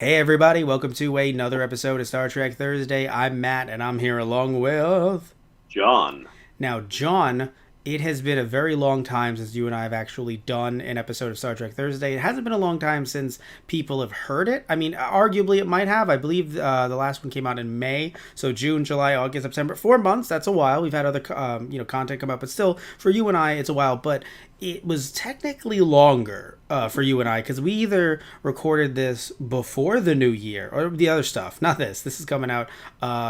Hey everybody, welcome to another episode of Star Trek Thursday. I'm Matt and I'm here along with John. now John. It has been a very long time since you and I have actually done an episode of Star Trek Thursday. It hasn't been a long time since people have heard it. I mean, arguably it might have. I believe the last one came out in May, so June, July, August, September, 4 months. That's a while. We've had other content come out, but still, for you and I, it's a while. But it was technically longer for you and I because we either recorded this before the new year or the other stuff. Not this. This is coming out.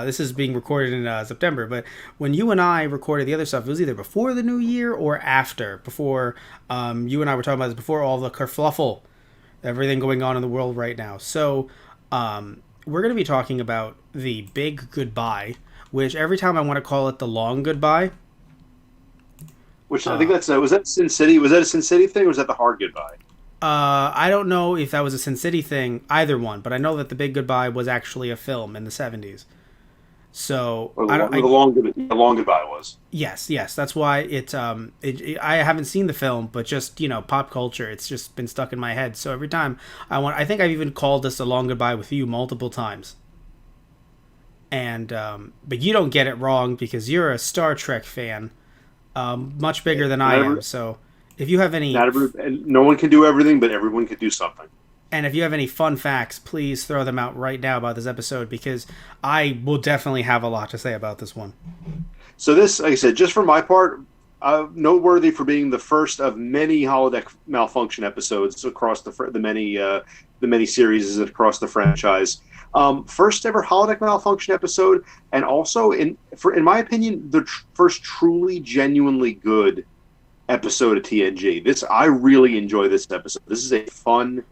This is being recorded in September. But when you and I recorded the other stuff, it was either before the new year or after. Before you and I were talking about this, before all the kerfluffle, everything going on in the world right now. So we're going to be talking about the big goodbye, which every time I want to call it the long goodbye. Which I think was that Sin City? Was that a Sin City thing, or was that the Hard Goodbye? I don't know if that was a Sin City thing, either one, but I know that The Big Goodbye was actually a film in the 70s. So Or I don't. the long goodbye was. Yes, that's why I haven't seen the film, but just pop culture, it's just been stuck in my head. So every time I think I've even called this a long goodbye with you multiple times. And but you don't get it wrong because you're a Star Trek fan, much bigger than I Not am. every, So if you have any not every, and no one can do everything, but everyone can do something. And if you have any fun facts, please throw them out right now about this episode because I will definitely have a lot to say about this one. So this, like I said, just for my part, noteworthy for being the first of many holodeck malfunction episodes across the many series across the franchise. First ever holodeck malfunction episode, and also in my opinion, the first truly genuinely good episode of TNG. I really enjoy this episode. This is a fun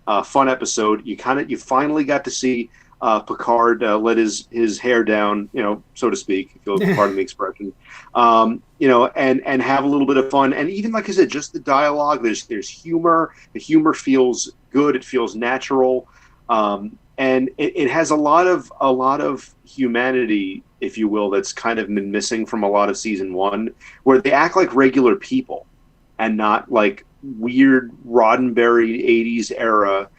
episode. You finally got to see Picard let his hair down, so to speak, if you'll pardon the expression, and have a little bit of fun. And even like I said, just the dialogue. There's humor. The humor feels good. It feels natural, and it has a lot of humanity, if you will, that's kind of been missing from a lot of season one, where they act like regular people and not like weird Roddenberry 80s era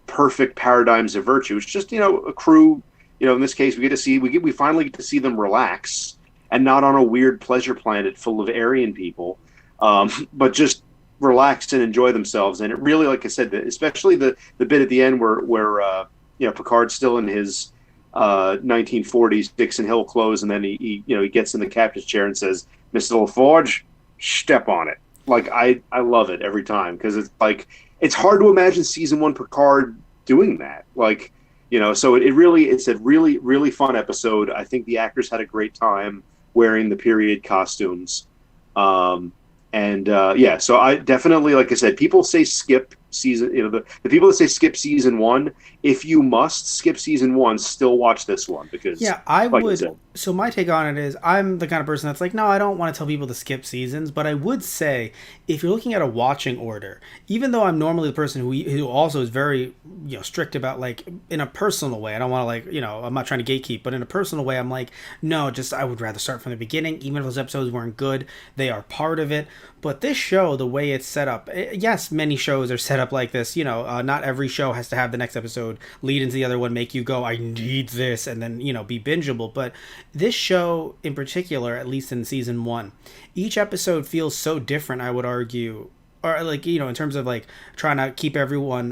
perfect paradigms of virtue. It's just, a crew, in this case we finally get to see them relax and not on a weird pleasure planet full of Aryan people, but just relax and enjoy themselves. And it really, like I said, especially the bit at the end where Picard's still in his 1940s Dixon Hill clothes, and then he gets in the captain's chair and says, "Mr. LaForge, step on it." Like I love it every time because it's like it's hard to imagine season one Picard doing that. Like, so it's a really fun episode. I think the actors had a great time wearing the period costumes. So I definitely, like I said, people say skip season, the people that say skip season one, if you must skip season one, still watch this one because Yeah, I like I would. said, So my take on it is, I'm the kind of person that's like, no, I don't want to tell people to skip seasons, but I would say, if you're looking at a watching order, even though I'm normally the person who also is very strict about like in a personal way, I don't want to like I'm not trying to gatekeep, but in a personal way, I'm like, no, just I would rather start from the beginning, even if those episodes weren't good, they are part of it. But this show, the way it's set up, yes, many shows are set up like this. Not every show has to have the next episode lead into the other one, make you go, I need this, and then be bingeable. But this show in particular, at least in season one, each episode feels so different, I would argue, or like in terms of like trying to keep everyone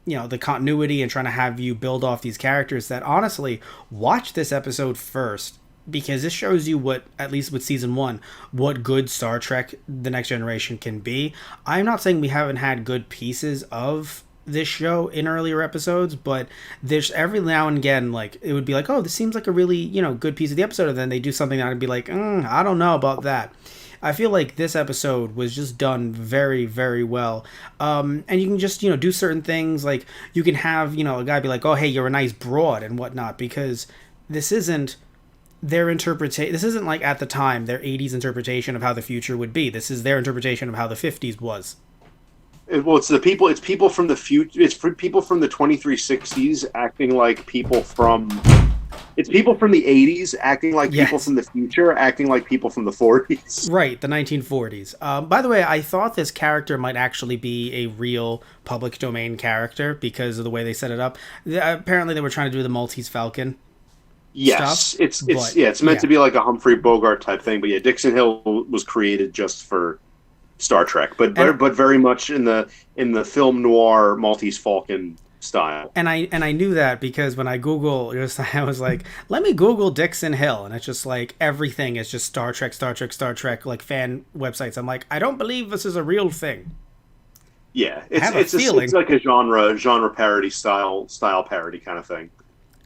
the continuity and trying to have you build off these characters, that honestly, watch this episode first because this shows you what, at least with season one, what good Star Trek The Next Generation can be. I'm not saying we haven't had good pieces of this show in earlier episodes, but there's every now and again, like, it would be like, oh, this seems like a really, good piece of the episode, and then they do something that I'd be like, I don't know about that. I feel like this episode was just done very, very well. And you can just, do certain things. Like, you can have, a guy be like, oh, hey, you're a nice broad and whatnot, because this isn't their interpretation. This isn't like at the time their 80s interpretation of how the future would be. This is their interpretation of how the 50s was. well, it's people from the future. It's for people from the 2360s acting like people from It's people from the 80s acting like people Yes. from the future, acting like people from the 40s. Right, the 1940s. By the way, I thought this character might actually be a real public domain character because of the way they set it up. Apparently, they were trying to do the Maltese Falcon stuff, Yes, it's but yeah, it's meant yeah. to be like a Humphrey Bogart type thing, but yeah, Dixon Hill was created just for Star Trek, And but very much in the film noir Maltese Falcon style. I knew that because when I Google, just I was like, let me Google Dixon Hill, and it's just like everything is just Star Trek, Star Trek, Star Trek, like fan websites. I'm like, I don't believe this is a real thing. Yeah, I have a feeling. it's like a genre parody style parody kind of thing.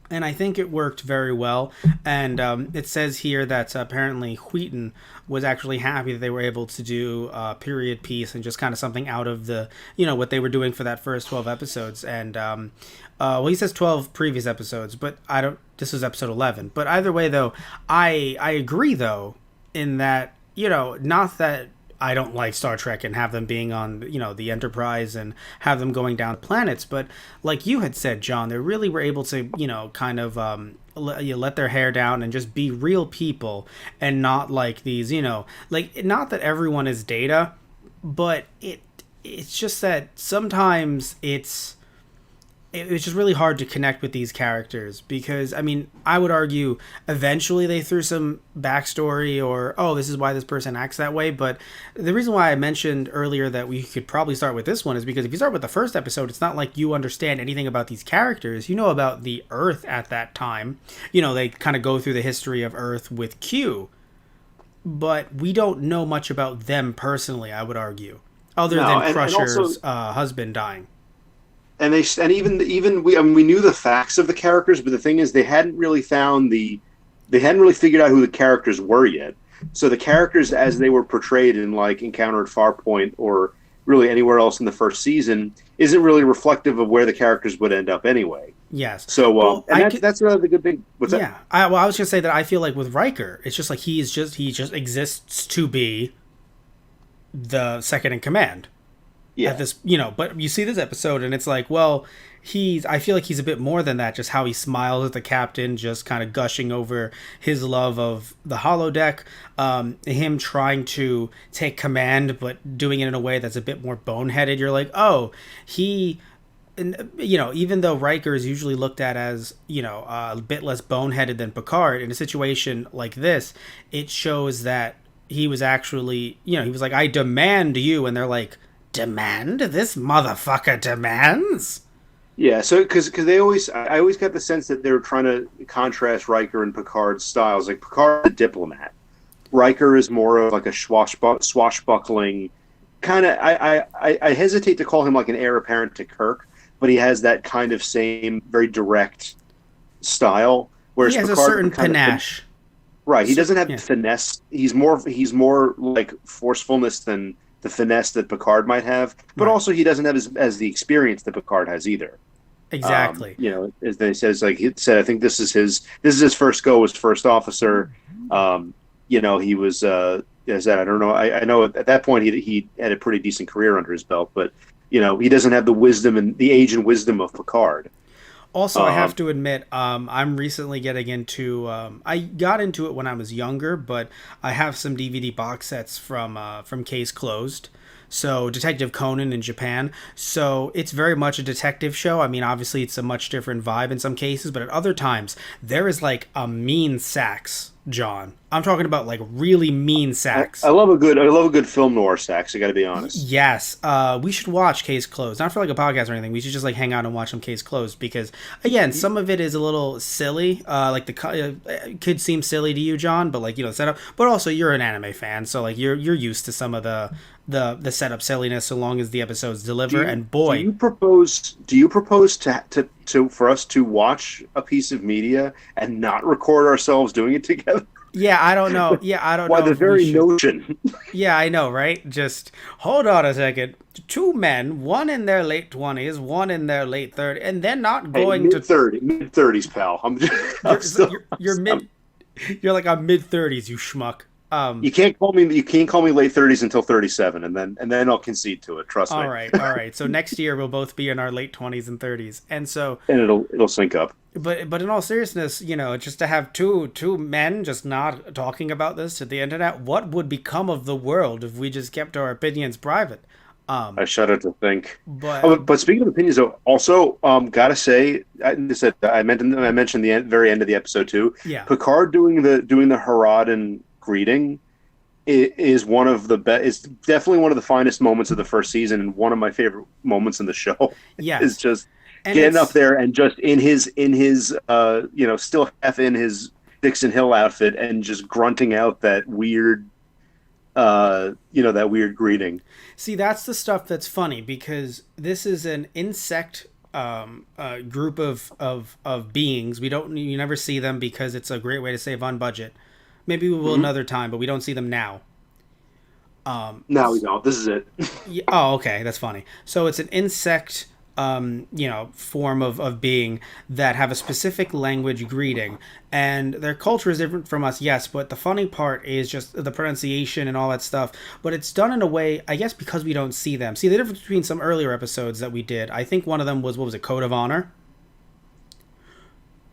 And I think it worked very well. And it says here that apparently Wheaton was actually happy that they were able to do a period piece and just kind of something out of the, what they were doing for that first 12 episodes. And, well, he says 12 previous episodes, but this was episode 11. But either way, though, I agree, though, in that, not that I don't like Star Trek and have them being on, the Enterprise and have them going down planets. But like you had said, John, they really were able to, kind of let their hair down and just be real people and not like these, like not that everyone is Data, but it's just that sometimes it was just really hard to connect with these characters because, I mean, I would argue eventually they threw some backstory or, oh, this is why this person acts that way. But the reason why I mentioned earlier that we could probably start with this one is because if you start with the first episode, it's not like you understand anything about these characters. You know about the Earth at that time. They kind of go through the history of Earth with Q. But we don't know much about them personally, I would argue, other No, than and also Crusher's husband dying. and they and even we I mean, we knew the facts of the characters, but the thing is they hadn't really figured out who the characters were yet. So the characters as they were portrayed in like Encounter at Farpoint or really anywhere else in the first season isn't really reflective of where the characters would end up anyway. Yes. So Well, that's another good thing. What's that? yeah. I was gonna say that I feel like with Riker, it's just like he just exists to be the second in command Yeah. at this, but you see this episode and it's like, well, I feel like he's a bit more than that. Just how he smiles at the captain, just kind of gushing over his love of the holodeck, him trying to take command, but doing it in a way that's a bit more boneheaded. You're like, oh, and even though Riker is usually looked at as a bit less boneheaded than Picard, in a situation like this, it shows that he was actually, he was like, I demand you, and they're like, demand? This motherfucker demands? Yeah, so because I always got the sense that they were trying to contrast Riker and Picard's styles. Like Picard's a diplomat, Riker is more of like a swashbuckling kind of. I hesitate to call him like an heir apparent to Kirk, but he has that kind of same very direct style. Whereas He has Picard a certain kind of panache. right, he doesn't have Yeah. finesse. He's more like forcefulness than the finesse that Picard might have. But Right. also he doesn't have as the experience that Picard has either. Exactly. As they says, like he said, I think this is his first go as first officer. He was, as I don't know, I know at that point he had a pretty decent career under his belt, but he doesn't have the wisdom and the age and wisdom of Picard. Also, I have to admit, I'm recently getting into. I got into it when I was younger, but I have some DVD box sets from Case Closed. So Detective Conan in Japan. So it's very much a detective show. I mean, obviously it's a much different vibe in some cases, but at other times there is like a mean sax, John. I'm talking about like really mean sax. I love a good film noir sax. I got to be honest. Yes, we should watch Case Closed. Not for like a podcast or anything. We should just like hang out and watch some Case Closed because, again, some of it is a little silly. Like it could seem silly to you, John, but like the setup. But also, you're an anime fan, so like you're used to some of the setup silliness, so long as the episodes deliver. And boy, do you propose to for us to watch a piece of media and not record ourselves doing it together? yeah, I don't know. Yeah, I don't know. Why the if we very should- notion? Yeah, I know, right? Just hold on a second. Two men, one in their late 20s, one in their late 30s, and they're not going to. Mid 30s, pal. You're like a mid 30s, you schmuck. You can't call me late 30s until 37, and then I'll concede to it. Trust me. All right. So next year we'll both be in our late 20s and 30s, and so And it'll sync up. but in all seriousness, just to have two men just not talking about this to the internet, what would become of the world if we just kept our opinions private? I shudder to think. But Oh, but speaking of opinions, though, also gotta say, I mentioned very end of the episode too. yeah, Picard doing the Haradan greeting is one of the best. It's definitely one of the finest moments of the first season, and one of my favorite moments in the show. Is yes, just and getting up it's there and just in his still half in his Dixon Hill outfit and just grunting out that weird that weird greeting. see that's the stuff that's funny because this is an insect group of beings. You never see them because it's a great way to save on budget. Maybe we will Mm-hmm. another time, but we don't see them now. No, we don't. This is it. Yeah, oh, okay, that's funny. So it's an insect, form of being that have a specific language greeting, and their culture is different from us. Yes, but the funny part is just the pronunciation and all that stuff. But it's done in a way, I guess, because we don't see them. See the difference between some earlier episodes that we did. I think one of them was what was it, Code of Honor?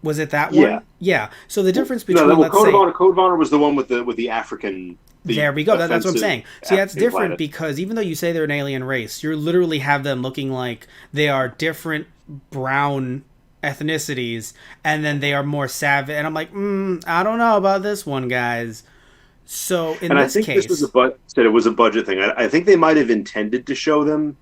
Was it that Yeah. one? Yeah. So the difference No, between well, let's say Code of Honor was the one with the African. there we go. That's what I'm offensive saying. See, that's African different planet. because even though you say they're an alien race, you literally have them looking like they are different brown ethnicities, and then they are more savage. And I'm like, I don't know about this one, guys. So in And I this think this was case, said it was a budget thing. I think they might have intended to show them.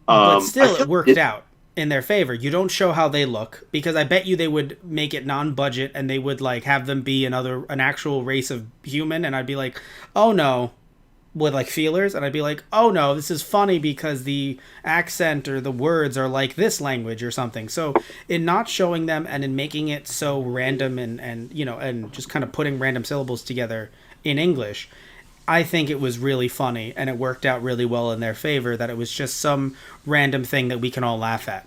but I still, feel it worked out in their favor. You don't show how they look because I bet you they would make it non-budget and they would like have them be an actual race of human, and I'd be like, oh no, with like feelers, and I'd be like, oh no, this is funny because the accent or the words are like this language or something. So in not showing them and in making it so random and just kind of putting random syllables together in English, I think it was really funny and it worked out really well in their favor that it was just some random thing that we can all laugh at.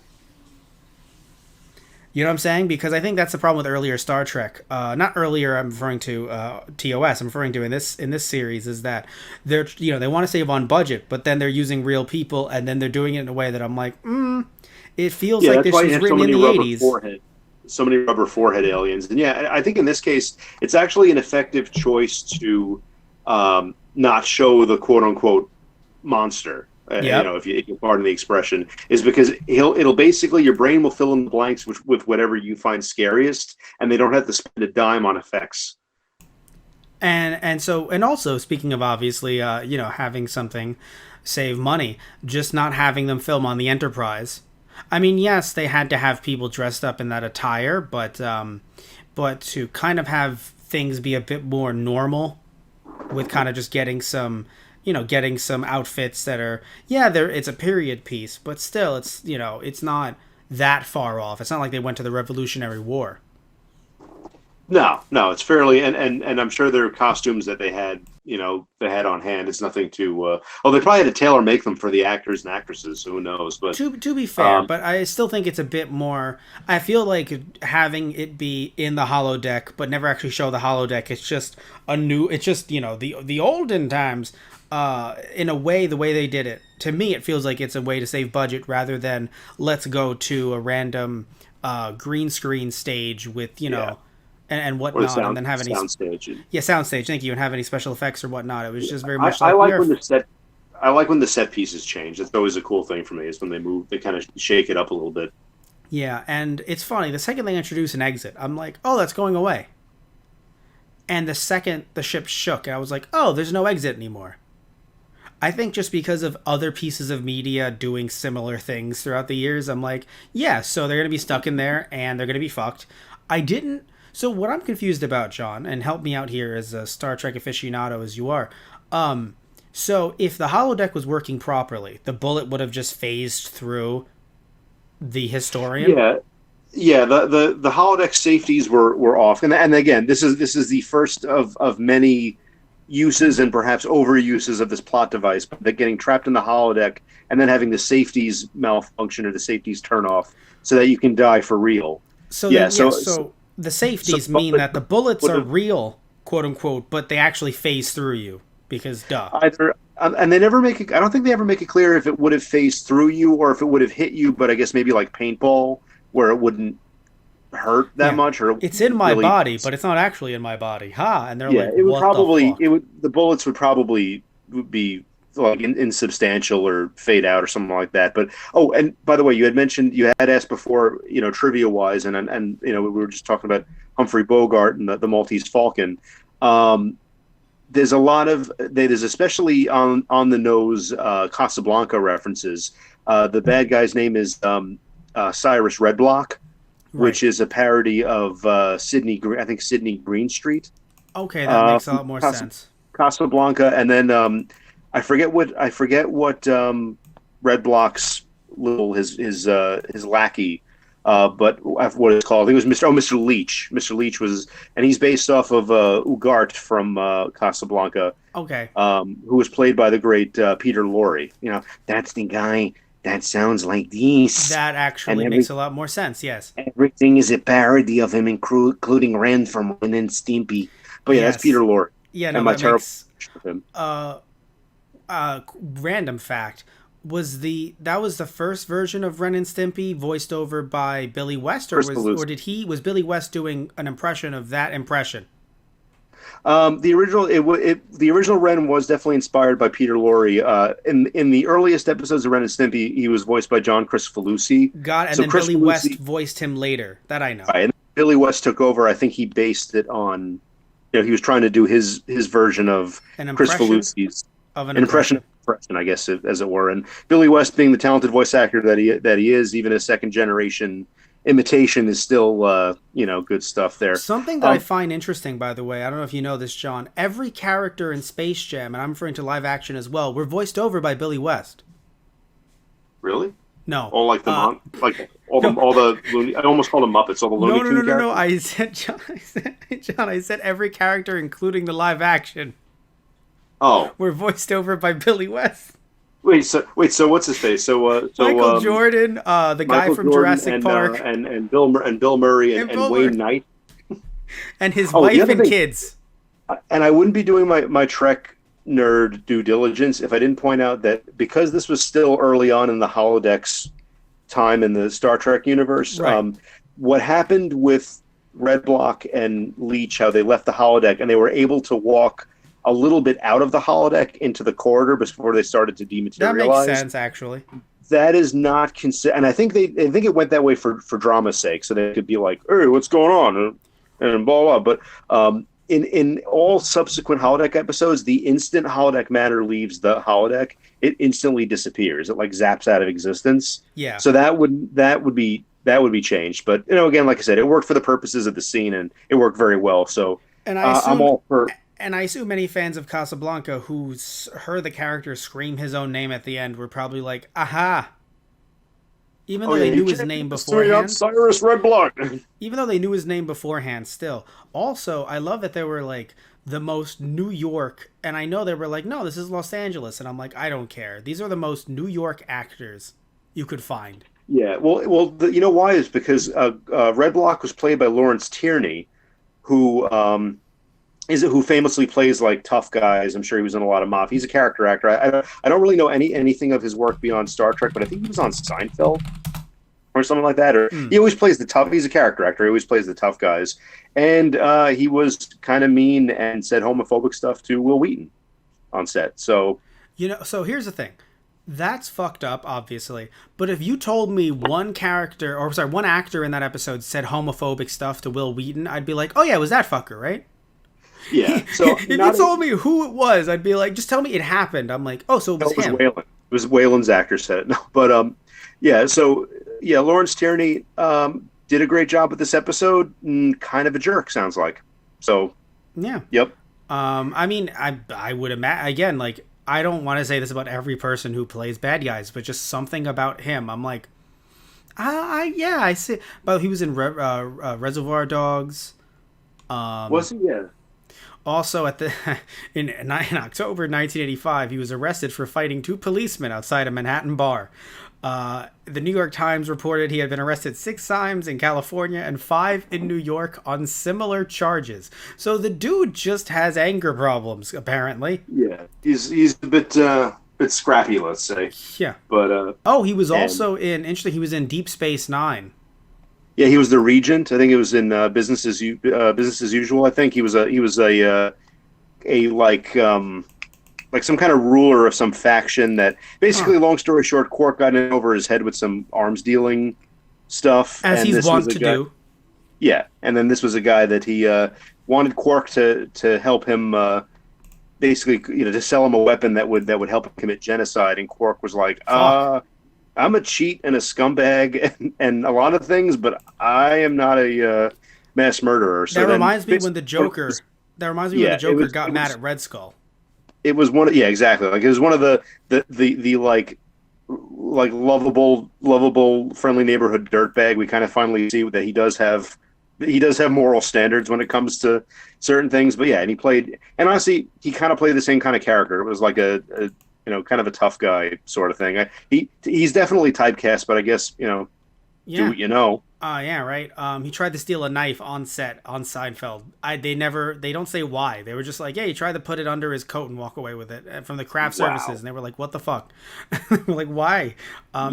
You know what I'm saying? Because I think that's the problem with earlier Star Trek. Not earlier. I'm referring to TOS. I'm referring to in this series is that they want to save on budget, but then they're using real people, and then they're doing it in a way that I'm like, it feels Yeah, like that's this why you was have so written in many the rubber '80s. forehead, so many rubber forehead aliens. And yeah, I think in this case, it's actually an effective choice to not show the quote unquote monster. Yep. If you pardon the expression, is because it'll basically your brain will fill in the blanks with whatever you find scariest, and they don't have to spend a dime on effects. And also speaking of obviously having something save money, just not having them film on the Enterprise. I mean, yes, they had to have people dressed up in that attire, but to kind of have things be a bit more normal with kind of just getting some outfits that are it's a period piece, but still it's not that far off. It's not like they went to the Revolutionary War. No, it's fairly and I'm sure there are costumes that they had on hand. It's nothing to. They probably had to tailor make them for the actors and actresses. So who knows? But To be fair, but I still think it's a bit more. I feel like having it be in the holodeck, but never actually show the holodeck. It's just It's just the olden times. In a way, the way they did it, to me, it feels like it's a way to save budget rather than let's go to a random green screen stage with Yeah. and or the whatnot, and then have any soundstage. soundstage. Thank you, and have any special effects or whatnot. It was just very I, much I like like when the set. I like when the set pieces change. That's always a cool thing for me. Is when they move, they kind of shake it up a little bit. yeah, and it's funny. The second they introduce an exit, I'm like, oh, that's going away. And the second the ship shook, I was like, oh, there's no exit anymore. I think just because of other pieces of media doing similar things throughout the years, I'm like, yeah, so they're going to be stuck in there and they're going to be fucked. I didn't. So, what I'm confused about, John, and help me out here as a Star Trek aficionado as you are. So, if the holodeck was working properly, the bullet would have just phased through the historian. Yeah, yeah. The holodeck safeties were off, and again, this is the first of many uses and perhaps overuses of this plot device. But they're getting trapped in the holodeck and then having the safeties malfunction or the safeties turn off so that you can die for real. So, Yeah, so the safeties mean that the bullets would are have- real, quote unquote, but they actually phase through you because duh. Either and they never make it. I don't think they ever make it clear if it would have phased through you or if it would have hit you. But I guess maybe like paintball, where it wouldn't hurt that Yeah. much or It's in my really. body, but it's not actually in my body. Ha! And they're Yeah, like, it would what the probably it fuck? would the bullets would be like insubstantial or fade out or something like that. But oh, and by the way, you had asked before, trivia wise, and we were just talking about Humphrey Bogart and the Maltese Falcon. Um, there's a lot of there's especially on the nose Casablanca references. The bad guy's name is Cyrus Redblock, Right. which is a parody of I think Sydney Greenstreet Okay, that makes a from lot more sense. Casablanca, and then I forget what Red Block's little his lackey, but what it's called. I think it was Mr. Leach. Mr. Leach was, and he's based off of Ugarte from Casablanca, Okay. who was played by the great Peter Lorre. That's the guy that sounds like this, That and actually makes a lot more sense, yes. everything is a parody of him, including Ren from Ren and Stimpy. But yeah, that's Yes. Peter Lorre, Yeah, no, and my that terrible makes with him. uh random fact that was the first version of Ren and Stimpy voiced over by Billy West, Chris Belushi. was Billy West doing an impression of that impression? The original Ren was definitely inspired by Peter Lorre. In the earliest episodes of Ren and Stimpy, he was voiced by John Christofalusi. God, and So then Chris Billy West Belushi, voiced him later. That I know. right, and Billy West took over. I think he based it on, he was trying to do his version of An Chris impression Falusi's of an an impression impression. of impression, I guess, as it were. And Billy West, being the talented voice actor that he is, even a second generation imitation is still good stuff there. Something that I Um, find interesting, by the way, I don't know if you know this, John. Every character in Space Jam, and I'm referring to live action as well, were voiced over by Billy West. really? No. All like the no. all the Looney, I almost called them Muppets. All the Looney No, no, Tune no, no, no. characters. I said, John, I said every character, including the live action, Oh, were voiced over by Billy West. So what's his face? Michael Jordan, the guy Michael from Jordan Jurassic Park, and Bill Murray and and Bill Wayne Murray. Knight. and his Oh, the wife other and thing- kids. And I wouldn't be doing my Trek nerd due diligence if I didn't point out that because this was still early on in the holodecks time in the Star Trek universe, Right. what happened with Red Block and Leach, how they left the holodeck and they were able to walk a little bit out of the holodeck into the corridor before they started to That dematerialize. makes sense, actually. That is not and I think it went that way for drama's sake, so they could be like, "Hey, what's going on?" and blah blah. But in all subsequent holodeck episodes, the instant holodeck matter leaves the holodeck, it instantly disappears. It like zaps out of existence. Yeah. So that would be changed. But again, like I said, it worked for the purposes of the scene, and it worked very well. So And I assume, I'm all for. and I assume many fans of Casablanca who heard the character scream his own name at the end were probably like, aha. Even though they knew his name beforehand. Cyrus Redblock. Even though they knew his name beforehand still. Also, I love that they were like the most New York, and I know they were like, no, this is Los Angeles, and I'm like, I don't care. These are the most New York actors you could find. Yeah, well, you know why is because Red Block was played by Lawrence Tierney, who who famously plays like tough guys. I'm sure he was in a lot of mafia. He's a character actor. I don't really know anything of his work beyond Star Trek, but I think he was on Seinfeld or something like that. Or he always plays the tough. He's a character actor. He always plays the tough guys, and he was kind of mean and said homophobic stuff to Will Wheaton on set. So So here's the thing. That's fucked up, obviously. But if you told me one actor in that episode said homophobic stuff to Will Wheaton, I'd be like, oh yeah, it was that fucker, right? yeah. So If you told me who it was, I'd be like, just tell me it happened. I'm like, oh, so it was him. Whalen. It was Whalen's actor said it. No, but yeah. So yeah, Lawrence Tierney did a great job with this episode. Kind of a jerk, sounds like. So Yeah. yep. I mean, I would imagine, again, like, I don't want to say this about every person who plays bad guys, but just something about him. I'm like, I see. But he was in Reservoir Dogs. Was he? Yeah. Also, in October 1985, he was arrested for fighting two policemen outside a Manhattan bar. The New York Times reported he had been arrested 6 times in California and 5 in New York on similar charges. So the dude just has anger problems, apparently. Yeah. He's a bit scrappy, let's say. Yeah. But Oh, he was also in. Interesting. He was in Deep Space Nine. Yeah, he was the regent. I think it was in Business as Usual. I think he was a like some kind of ruler of some faction that Huh. basically, long story short, Quark got in over his head with some arms dealing stuff, As and he's this was wont a to guy. do. Yeah, and then this was a guy that he wanted Quark to help him basically, to sell him a weapon that would help him commit genocide, and Quark was like, Fuck. I'm a cheat and a scumbag and a lot of things, but I am not a mass murderer. That So then, reminds me when the Joker. That reminds me when the yeah, Joker got mad at Red Skull. it was one. Yeah, exactly. Like it was one of the like lovable friendly neighborhood dirtbag. We kind of finally see that he does have moral standards when it comes to certain things. But yeah, and honestly, he kind of played the same kind of character. It was like a kind of a tough guy sort of thing. He's definitely typecast, but I guess do Yeah. what you know. Yeah, right. He tried to steal a knife on set on Seinfeld. They don't say why. They were just like, yeah, he tried to put it under his coat and walk away with it from the craft services, Wow. and they were like, what the fuck? We're like, why?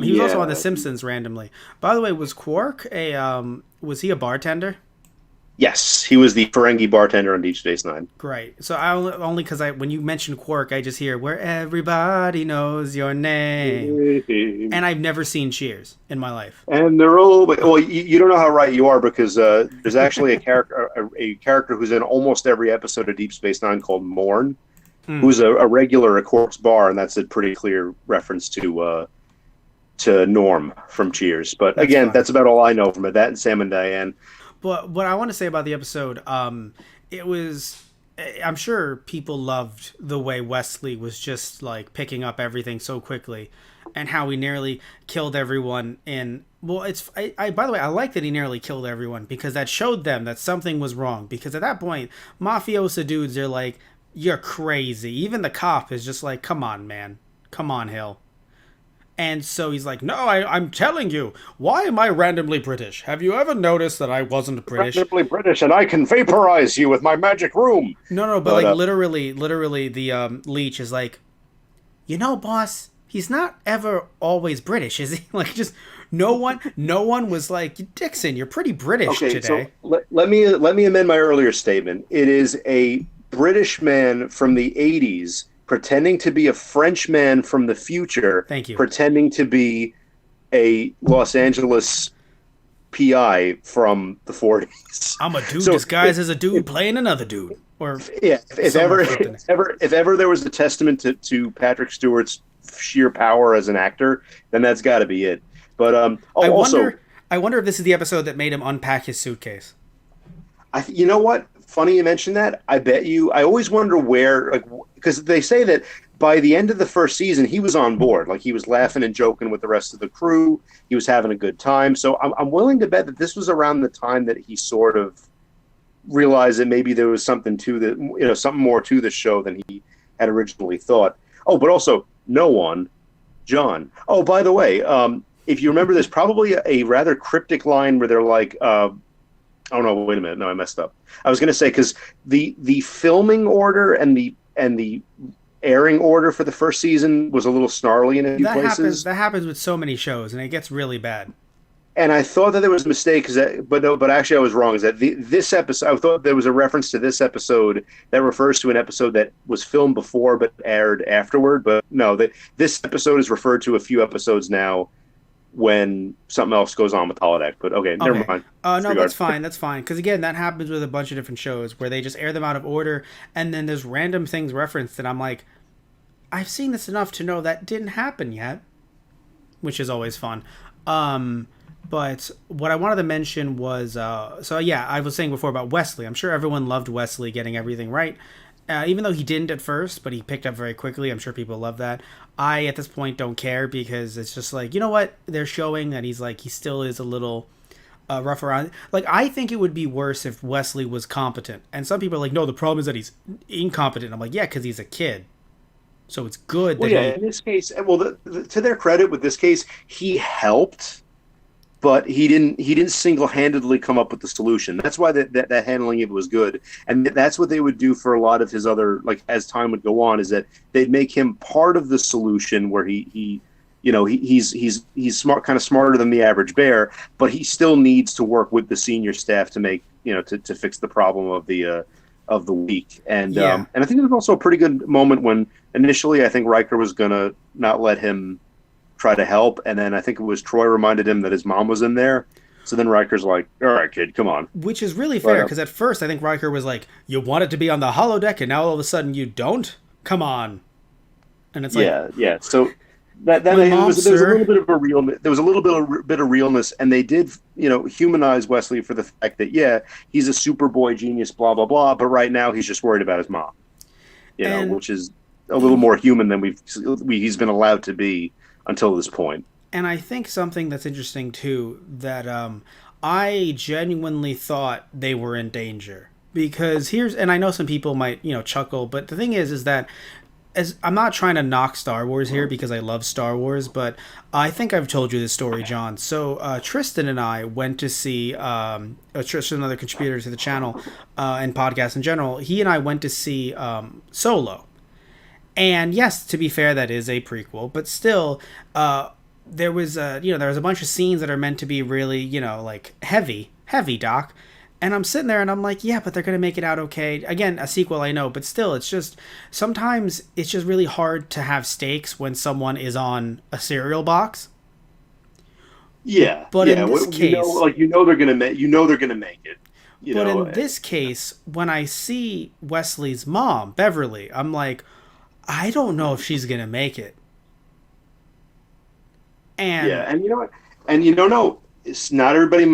He was also on The Yeah. Simpsons randomly. By the way, was Quark was he a bartender? Yes, he was the Ferengi bartender on Deep Space Nine. Great. So I only because I when you mention Quark, I just hear where everybody knows your name, and I've never seen Cheers in my life. And they're all well. You don't know how right you are because there's actually a character who's in almost every episode of Deep Space Nine called Morn, Hmm, who's a regular at Corpse Bar, and that's a pretty clear reference to Norm from Cheers. But that's again, fine. that's about all I know from it. That and Sam and Diane. But what I want to say about the episode, it was. I'm sure people loved the way Wesley was just like picking up everything so quickly, and how he nearly killed everyone. In well, it's by the way, I like that he nearly killed everyone because that showed them that something was wrong. Because at that point, mafiosa dudes are like, "You're crazy." Even the cop is just like, "Come on, man, come on, Hill." And so he's like, no, I'm telling you, why am I randomly British? Have you ever noticed that I wasn't British? Randomly British, and I can vaporize you with my magic room. No, but But like literally, the leech is like, boss, he's not ever always British, is he? Like, just no one was like, Dixon, you're pretty British okay, so today. let me amend my earlier statement. It is a British man from the '80s pretending to be a French man from the future, Thank you. pretending to be a Los Angeles PI from the '40s. I'm a dude So disguised as a dude playing another dude, or yeah, if somewhere ever, flipped in it. if ever there was a testament to Patrick Stewart's sheer power as an actor, then that's got to be it. But I also, wonder, I wonder if this is the episode that made him unpack his suitcase. you know what? Funny you mentioned that. I bet you. I always wonder where, like, because they say that by the end of the first season, he was on board. Like he was laughing and joking with the rest of the crew. He was having a good time. So I'm willing to bet that this was around the time that he sort of realized that maybe there was something to the, something more to the show than he had originally thought. Oh, but also no one, John. Oh, by the way, if you remember, there's probably a rather cryptic line where they're like, "Oh no, wait a minute, no, I messed up." I was going to say because the filming order and the airing order for the first season was a little snarly in a few That happens. places, That happens with so many shows, and it gets really bad. and I thought that there was a mistake. But no, but actually I was wrong. Is that this episode? I thought there was a reference to this episode that refers to an episode that was filmed before but aired afterward. But no, this episode is referred to a few episodes now when something else goes on with holodeck. But okay, never Okay. mind. No, that's Disregard. fine. That's fine. Because again, that happens with a bunch of different shows where they just air them out of order, and then there's random things referenced, and I'm like, I've seen this enough to know that didn't happen yet, which is always fun. Um, but what I wanted to mention was, so yeah, I was saying before about Wesley. I'm sure everyone loved Wesley getting everything right, even though he didn't at first, but he picked up very quickly. I'm sure people love that. I at this point don't care because it's just like, you know what, they're showing that he still is a little rough around. Like, I think it would be worse if Wesley was competent. And some people are like, no, the problem is that he's incompetent. I'm like, yeah, because he's a kid. So it's good Well, that yeah, he. in this case, well, to their credit, with this case, he helped, but he didn't single handedly come up with the solution. That's why that handling of it was good, and that's what they would do for a lot of his other, like as time would go on, is that they'd make him part of the solution where he he's smart, kind of smarter than the average bear, but he still needs to work with the senior staff to make to fix the problem of the week. And I think there's also a pretty good moment when initially I think Riker was gonna not let him try to help, and then I think it was Troy reminded him that his mom was in there. So then Riker's like, "All right, kid, come on." Which is really fair, because at first I think Riker was like, "You wanted to be on the holodeck, and now all of a sudden you don't? Come on!" And it's like, yeah. So there was a little bit of a real. There was a little bit of realness, and they did humanize Wesley for the fact that he's a Superboy genius, blah blah blah. But right now he's just worried about his mom, which is a little more human than he's been allowed to be until this point. And I think something that's interesting too, that I genuinely thought they were in danger, because and I know some people might chuckle, but the thing is that, as I'm not trying to knock Star Wars here because I love Star Wars, but I think I've told you this story, John. So Tristan and I went to see Tristan, another contributor to the channel and podcast in general. He and I went to see Solo. And yes, to be fair, that is a prequel, but still, there was a bunch of scenes that are meant to be really, like heavy, Doc. And I'm sitting there and I'm like, yeah, but they're going to make it out okay. Again, a sequel, I know, but still, it's just, sometimes it's just really hard to have stakes when someone is on a cereal box. Yeah. But in this case, they're going to make, it. In this case, when I see Wesley's mom, Beverly, I'm like, I don't know if she's going to make it. And you know what? And no, it's not everybody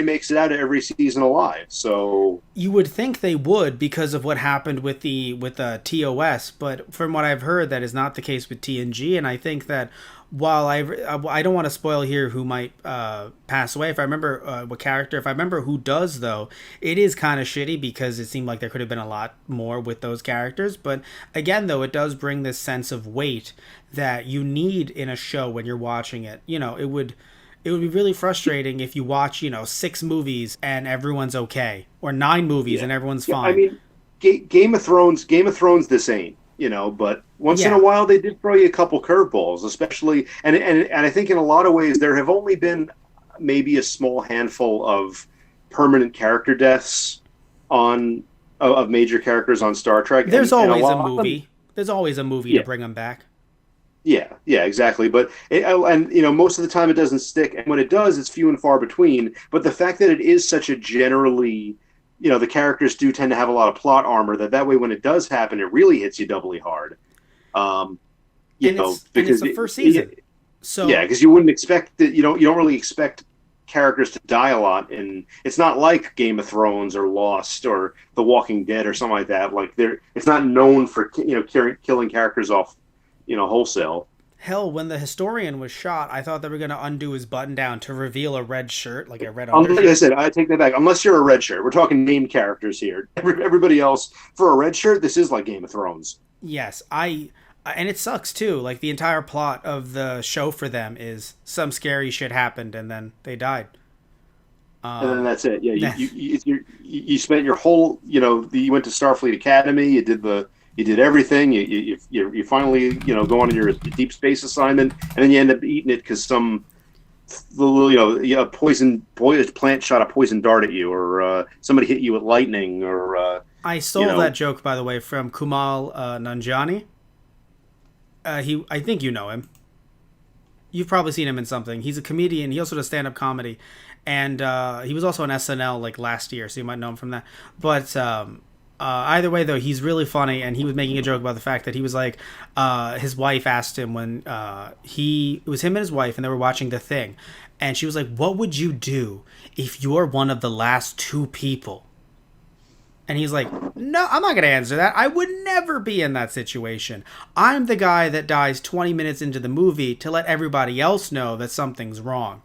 makes it out of every season alive. So you would think they would, because of what happened with the TOS, but from what I've heard, that is not the case with TNG. And I think that while I don't want to spoil here who might pass away, if I remember what character, if I remember who does, though, it is kind of shitty, because it seemed like there could have been a lot more with those characters. But again, though, it does bring this sense of weight that you need in a show when you're watching it. It would be really frustrating if you watch 6 movies and everyone's okay, or 9 movies and everyone's fine. I mean, Game of Thrones, this ain't. But once in a while they did throw you a couple curveballs, especially, and I think in a lot of ways there have only been maybe a small handful of permanent character deaths of major characters on Star Trek. There's always a movie. There's always a movie to bring them back. Yeah, exactly. But most of the time it doesn't stick, and when it does, it's few and far between. But the fact that it is such a generally, the characters do tend to have a lot of plot armor, that way when it does happen, it really hits you doubly hard. Because it's the first season. So because you wouldn't expect that. You don't really expect characters to die a lot, and it's not like Game of Thrones or Lost or The Walking Dead or something like that. Like it's not known for killing characters off wholesale. Hell, when the Historian was shot, I thought they were going to undo his button down to reveal a red shirt, like a red undershirt. Like I said, I take that back. Unless you're a red shirt. We're talking named characters here. Everybody else, for a red shirt, this is like Game of Thrones. Yes, and it sucks too. Like, the entire plot of the show for them is some scary shit happened and then they died. And then that's it. Yeah, you spent your whole, you went to Starfleet Academy, you did everything. You finally go on your deep space assignment, and then you end up eating it because some little poison plant shot a poison dart at you, or somebody hit you with lightning, or I stole that joke, by the way, from Kumail Nanjiani. I think you know him. You've probably seen him in something. He's a comedian. He also does stand-up comedy, and he was also on SNL like last year, so you might know him from that. But either way, though, he's really funny, and he was making a joke about the fact that he was like, his wife asked him when it was him and his wife, and they were watching The Thing, and she was like, "What would you do if you're one of the last 2 people?" And he's like, "No, I'm not going to answer that. I would never be in that situation. I'm the guy that dies 20 minutes into the movie to let everybody else know that something's wrong."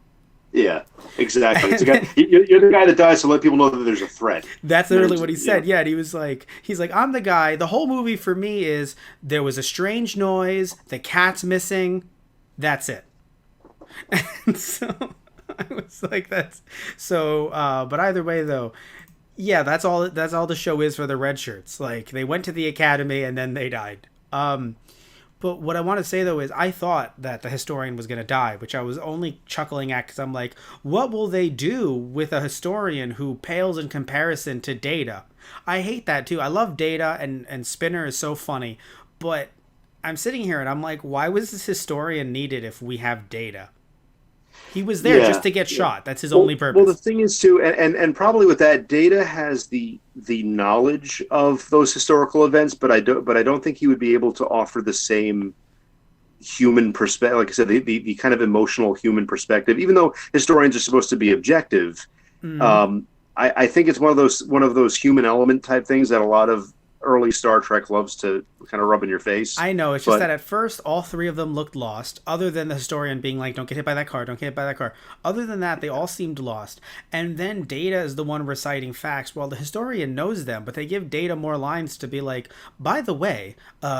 Yeah, exactly. You're the guy that dies to let people know that there's a threat. That's literally what he said. Yeah, and he's like, "I'm the guy. The whole movie for me is there was a strange noise, the cat's missing, that's it." And so I was like, "That's so." But either way, though, yeah, that's all the show is for the red shirts. Like, they went to the academy and then they died. But what I want to say though is I thought that the historian was going to die, which I was only chuckling at because I'm like, what will they do with a historian who pales in comparison to Data? I hate that too. I love Data, and Spinner is so funny, but I'm sitting here and I'm like, why was this historian needed if we have Data? He was there just to get shot. That's his only purpose. Well, the thing is too, and probably with that, Data has the knowledge of those historical events, but I don't think he would be able to offer the same human perspective. Like I said, the kind of emotional human perspective. Even though historians are supposed to be objective, I think it's one of those human element type things that a lot of early Star Trek loves to kind of rub in your face. I know, it's just that at first all three of them looked lost, other than the historian being like, don't get hit by that car, don't get hit by that car. Other than that, they all seemed lost. And then Data is the one reciting facts while the historian knows them, but they give Data more lines to be like, by the way,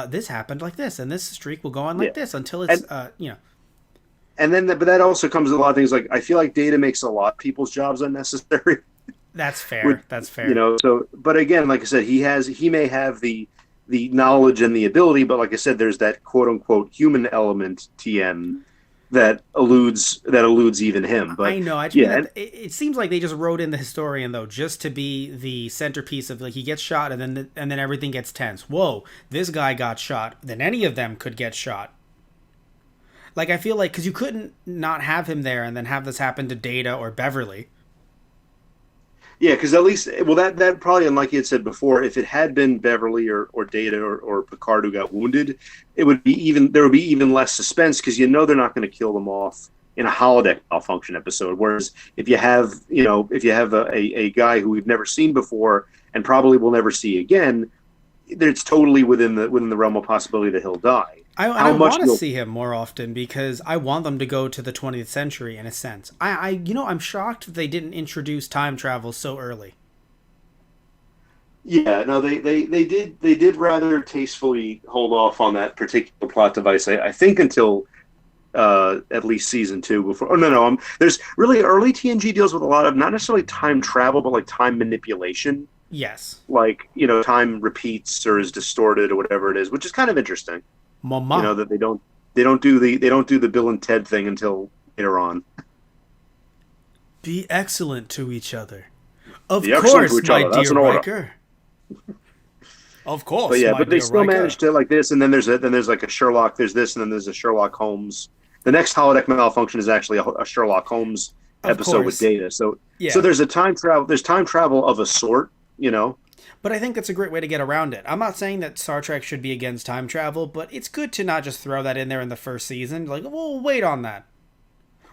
this happened like this, and this streak will go on like this until it's, And then, but that also comes with a lot of things. Like, I feel like Data makes a lot of people's jobs unnecessary. That's fair. That's fair. So, but again, like I said, he may have the knowledge and the ability, but like I said, there's that quote unquote human element, TM, that eludes even him. But I know. It seems like they just wrote in the historian though, just to be the centerpiece of like he gets shot and then everything gets tense. Whoa, this guy got shot. Then any of them could get shot. Like I feel like because you couldn't not have him there and then have this happen to Data or Beverly. Yeah, because at least, well, that probably, and like you had said before, if it had been Beverly or Data or Picard who got wounded, there would be even less suspense because they're not going to kill them off in a holodeck malfunction episode. Whereas if you have a guy who we've never seen before and probably will never see again, it's totally within the realm of possibility that he'll die. I want to see him more often because I want them to go to the 20th century in a sense. I'm shocked that they didn't introduce time travel so early. Yeah, no, they did rather tastefully hold off on that particular plot device. I think until at least season 2 before. Oh no, there's really early TNG deals with a lot of not necessarily time travel, but like time manipulation. Yes. Like time repeats or is distorted or whatever it is, which is kind of interesting. Mama. That they don't do the Bill and Ted thing until later on. Be excellent to each other. Of course, my dear Riker. Of course, but yeah, but they still managed to like this, and then there's like a Sherlock. There's this, and then there's a Sherlock Holmes. The next holodeck malfunction is actually a Sherlock Holmes episode with Data. So there's time travel of a sort, But I think that's a great way to get around it. I'm not saying that Star Trek should be against time travel, but it's good to not just throw that in there in the first season. Like, we'll wait on that.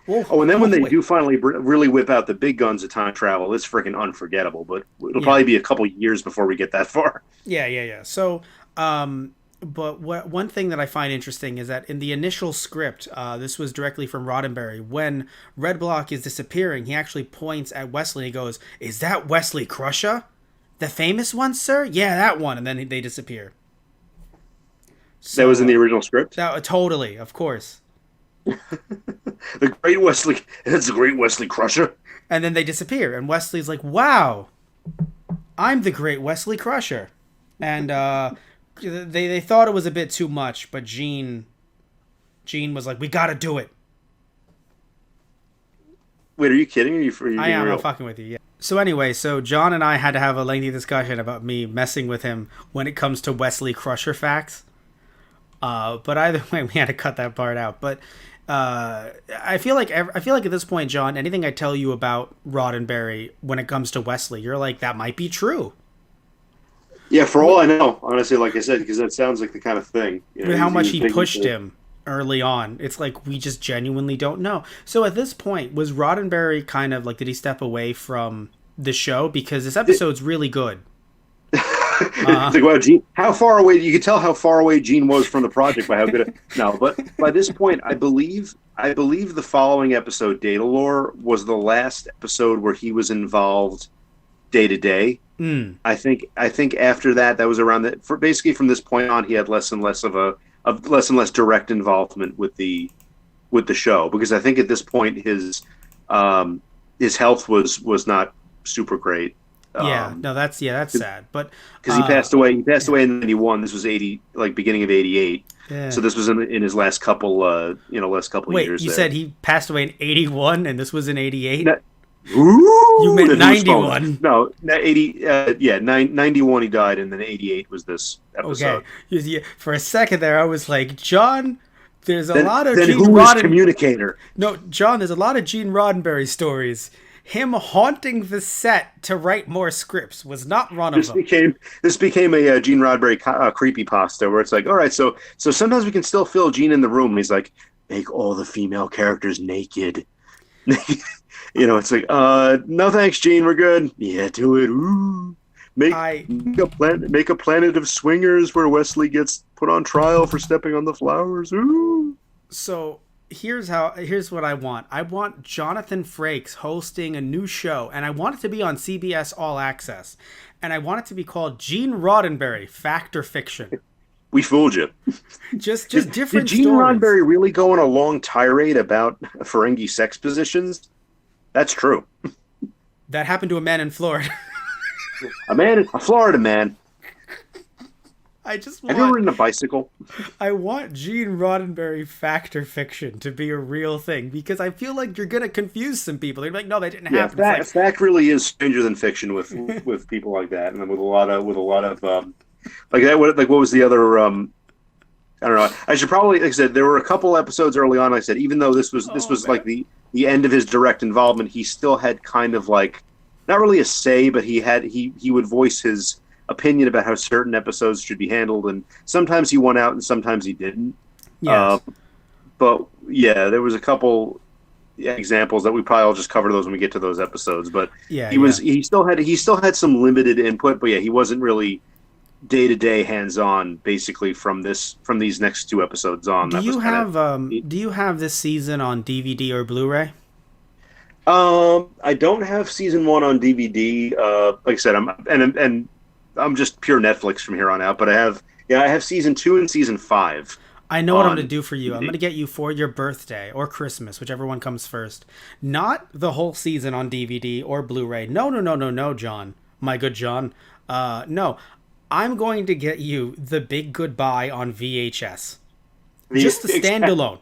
And then when they do finally really whip out the big guns of time travel, it's freaking unforgettable. But it'll probably be a couple years before we get that far. Yeah. So, but one thing that I find interesting is that in the initial script, this was directly from Roddenberry, when Red Block is disappearing, he actually points at Wesley and he goes, "Is that Wesley Crusher? The famous one, sir? Yeah, that one." And then they disappear. So, that was in the original script? Totally, of course. The great Wesley. That's the great Wesley Crusher. And then they disappear. And Wesley's like, wow, I'm the great Wesley Crusher. And they thought it was a bit too much, but Gene was like, we got to do it. Wait, are you kidding? I am. I'm fucking with you, yeah. So anyway, John and I had to have a lengthy discussion about me messing with him when it comes to Wesley Crusher facts. But either way, we had to cut that part out. But I feel like at this point, John, anything I tell you about Roddenberry when it comes to Wesley, you're like, that might be true. Yeah, for all I know, honestly, like I said, because that sounds like the kind of thing. How much he pushed him early on. It's like we just genuinely don't know. So at this point, was Roddenberry kind of like, did he step away from the show? Because this episode's really good. It's like, wow, Gene, how far away? You could tell how far away Gene was from the project by how good. No, but by this point, I believe the following episode, Datalore, was the last episode where he was involved day to day. I think after that was around that. For basically from this point on, he had less and less direct involvement with the show, because I think at this point his health was not super great. Yeah, no, that's sad. But Because he passed away. He passed away in '91. This was '80, like beginning of '88. yeah. So this was in his last couple, last couple Wait, years. you there. said he passed away in 81 and this was in 88? No, ooh, You meant who's 91. phone? No, 80. 91 he died, and then '88 was this episode. Okay. For a second there, I was like, John, there's a lot of Then Gene who is Roddenberry. communicator? No, John, there's a lot of Gene Roddenberry stories. Him haunting the set to write more scripts was not one of them. This became a Gene Roddenberry creepypasta where it's like, all right, so sometimes we can still feel Gene in the room. And he's like, make all the female characters naked. It's like, no thanks, Gene, we're good. Yeah, do it. Ooh. Make a planet of swingers where Wesley gets put on trial for stepping on the flowers. Ooh. So here's what I want. I want Jonathan Frakes hosting a new show, and I want it to be on CBS All Access, and I want it to be called Gene Roddenberry Fact or Fiction. We fooled you. Just different Did Gene stories. Roddenberry really go on a long tirade about Ferengi sex positions? That's true. That happened to a man in Florida. A Florida man. Have you ever ridden a bicycle? I want Gene Roddenberry Fact or Fiction to be a real thing, because I feel like you're gonna confuse some people. They're like, no, that didn't happen. Fact really is stranger than fiction with people like that, and with a lot of like that. What was the other? I don't know. I should probably, like I said, there were a couple episodes early on. Like I said, even though this was like the end of his direct involvement, he still had kind of like not really a say, but he would voice his opinion about how certain episodes should be handled, and sometimes he won out and sometimes he didn't. Yes. But yeah, there was a couple examples that we probably will just cover those when we get to those episodes. But he still had some limited input, but yeah, he wasn't really day-to-day hands-on basically from these next two episodes on. Do you have this season on DVD or Blu-ray? I don't have season 1 on DVD. Like I said, I'm just pure Netflix from here on out, but I have season 2 and season 5. I know what I'm going to do for you. I'm going to get you for your birthday or Christmas, whichever one comes first. Not the whole season on DVD or Blu-ray. No, John. My good John. No. I'm going to get you The Big Goodbye on VHS. Just the standalone.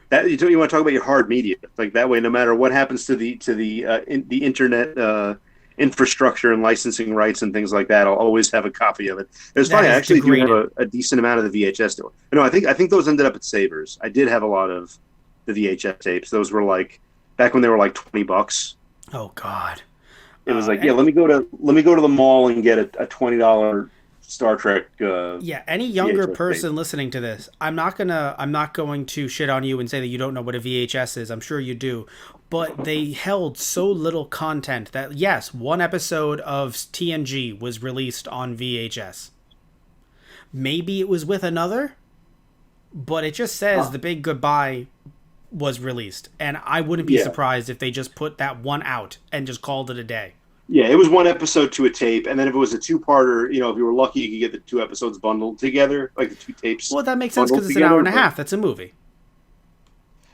That you want to talk about your hard media, like that way, no matter what happens to the internet infrastructure and licensing rights and things like that, I'll always have a copy of it. It's funny, I actually do have a decent amount of the VHS. No, I think those ended up at Savers. I did have a lot of the VHS tapes. Those were like back when they were like $20. Oh God! It was like, let me go to the mall and get a $20 Star Trek. Any younger person listening to this, I'm not going to shit on you and say that you don't know what a VHS is. I'm sure you do, but they held so little content that yes, one episode of TNG was released on VHS. Maybe it was with another, but it just says The Big Goodbye was released, and I wouldn't be surprised if they just put that one out and just called it a day. Yeah, it was one episode to a tape, and then if it was a two-parter, if you were lucky, you could get the two episodes bundled together, like the two tapes. Well, that makes sense because it's an hour and a half. That's a movie.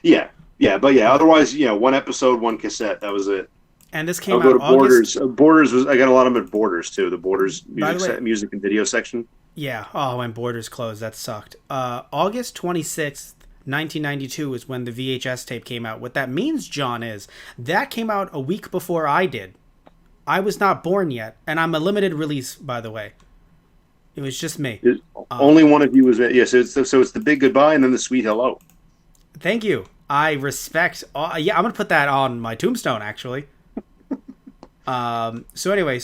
Yeah, but otherwise, one episode, one cassette. That was it. And this came out August. Borders was. I got a lot of them at Borders too. The Borders music and video section. Yeah. Oh, when Borders closed, that sucked. August 26th, 1992 is when the VHS tape came out. What that means, John, is that came out a week before I did. I was not born yet, and I'm a limited release, by the way. It was just me. Only one of you was. Yeah, so it's The Big Goodbye and then The Sweet Hello. Thank you. I respect. I'm gonna put that on my tombstone, actually. So anyway,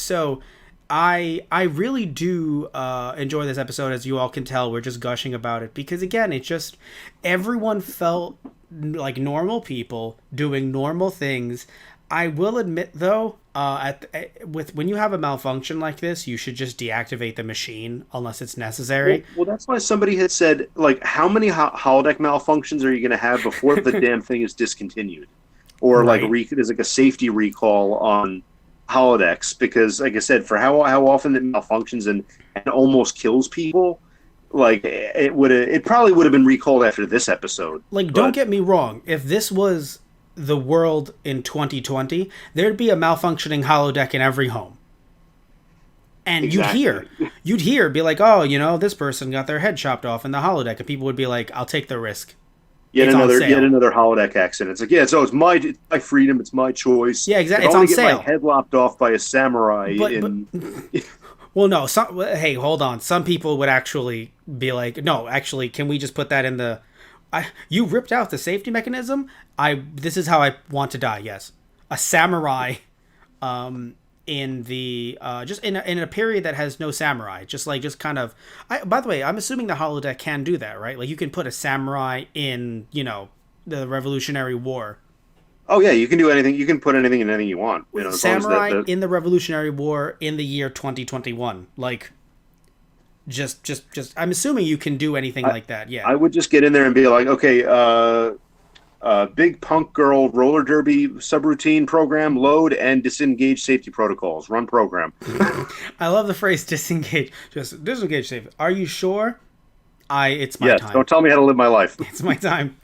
I really do enjoy this episode, as you all can tell. We're just gushing about it because again, it just everyone felt like normal people doing normal things. I will admit, though, when you have a malfunction like this, you should just deactivate the machine unless it's necessary. Well, that's why somebody had said, like, how many holodeck malfunctions are you going to have before the damn thing is discontinued? Or, right. There's like a safety recall on holodecks because, like I said, for how often it malfunctions and almost kills people, like, it probably would have been recalled after this episode. Like, don't get me wrong. If this was the world in 2020, there'd be a malfunctioning holodeck in every home. And Exactly. you'd hear, be like, oh, this person got their head chopped off in the holodeck, and people would be like, I'll take the risk. It's on Yet sale. another holodeck accident. It's like, yeah, so it's my freedom, it's my choice. Yeah, exactly. If It's I on want to get sale. my head lopped off by a samurai But in well, no. Hey, hold on. Some people would actually be like, no, actually, can we just put that in the? You ripped out the safety mechanism. This is how I want to die. Yes, a samurai, in the just in a period that has no samurai. Just kind of. By the way, I'm assuming the holodeck can do that, right? Like you can put a samurai in, the Revolutionary War. Oh yeah, you can do anything. You can put anything in anything you want. As long as Samurai in the Revolutionary War in the year 2021. Like, just. I'm assuming you can do anything like that. Yeah. I would just get in there and be like, okay, big punk girl roller derby subroutine program, load and disengage safety protocols. Run program. I love the phrase disengage. Just disengage safe. Are you sure? It's my Yes, time. don't tell me how to live my life. It's my time.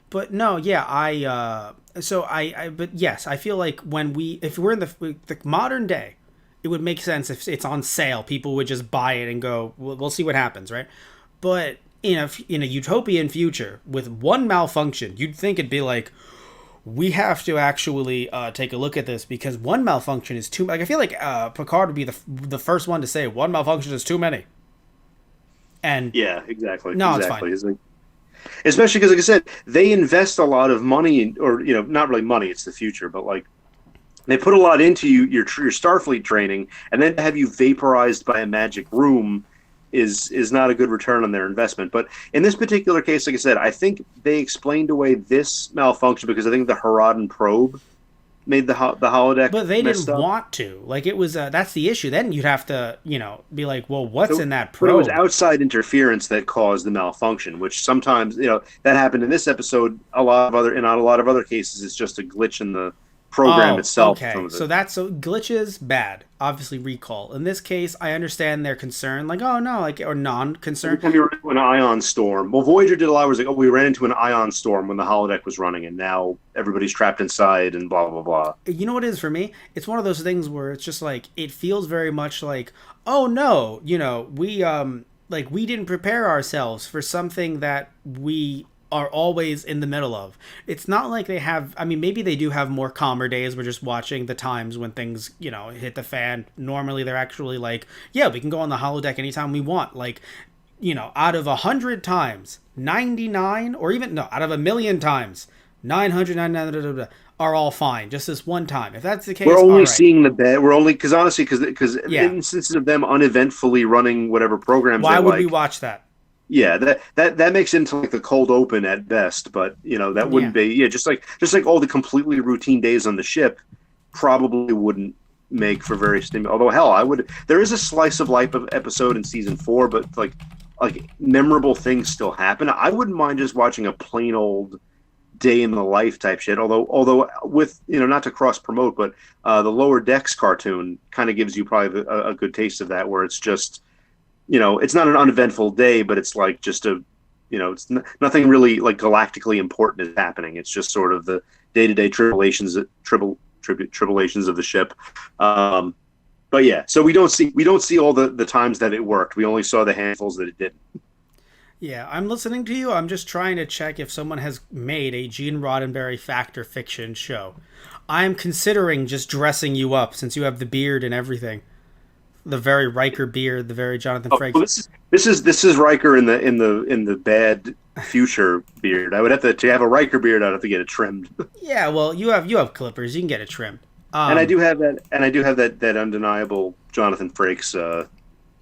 But no, yeah, but yes, I feel like if we're in the modern day, it would make sense if it's on sale. People would just buy it and go, we'll see what happens, right? But in a utopian future with one malfunction, you'd think it'd be like, we have to actually take a look at this because one malfunction is too. Like I feel like Picard would be the first one to say one malfunction is too many. And Yeah, exactly. no, Exactly. it's fine. Especially because, like I said, they invest a lot of money, or not really money. It's the future, but like they put a lot into your Starfleet training, and then to have you vaporized by a magic room is not a good return on their investment. But in this particular case, like I said, I think they explained away this malfunction because I think the Haradan probe made the holodeck. But they messed didn't up. want to. Like it was. That's the issue. Then you'd have to, be like, well, what's in that But it was probe? outside interference that caused the malfunction, which sometimes that happened in this episode. In a lot of other cases, it's just a glitch in the program itself. Okay. Some of it. So glitches bad. Obviously recall. In this case, I understand their concern. Like, oh no, like or non-concern. Every time you run into an ion storm, well, Voyager did a lot. Was like, oh, we ran into an ion storm when the holodeck was running, and now everybody's trapped inside, and blah blah blah. You know what it is for me? It's one of those things where it's just like it feels very much like, oh no, we didn't prepare ourselves for something that we are always in the middle of. It's not like they have. I mean, maybe they do have more calmer days. We're just watching the times when things, hit the fan. Normally, they're actually like, yeah, we can go on the holodeck anytime we want. Like, out of 100 times, 99, or even no, out of 1,000,000 times, 999 are all fine. Just this one time. If that's the case, We're only all right. seeing the bed. We're only because Yeah. instances of them uneventfully running whatever programs. Why they would like, we watch that? Yeah, that makes it into like the cold open at best, but that wouldn't Yeah. be just like all the completely routine days on the ship probably wouldn't make for very stimulating. Although hell, I would. There is a slice of life of episode in season 4, but like memorable things still happen. I wouldn't mind just watching a plain old day in the life type shit. Although with not to cross promote, but the Lower Decks cartoon kind of gives you probably a good taste of that, where it's just. It's not an uneventful day, but it's like just it's nothing really like galactically important is happening. It's just sort of the day-to-day tribulations of the ship. But yeah, so we don't see all the times that it worked. We only saw the handfuls that it didn't. Yeah, I'm listening to you. I'm just trying to check if someone has made a Gene Roddenberry fact or fiction show. I'm considering just dressing you up since you have the beard and everything. The very Riker beard, the very Jonathan Frakes. Well, this is Riker in the bad future beard. I would have to have a Riker beard. I'd have to get it trimmed. Yeah, well, you have clippers. You can get it trimmed. And I do have that undeniable Jonathan Frakes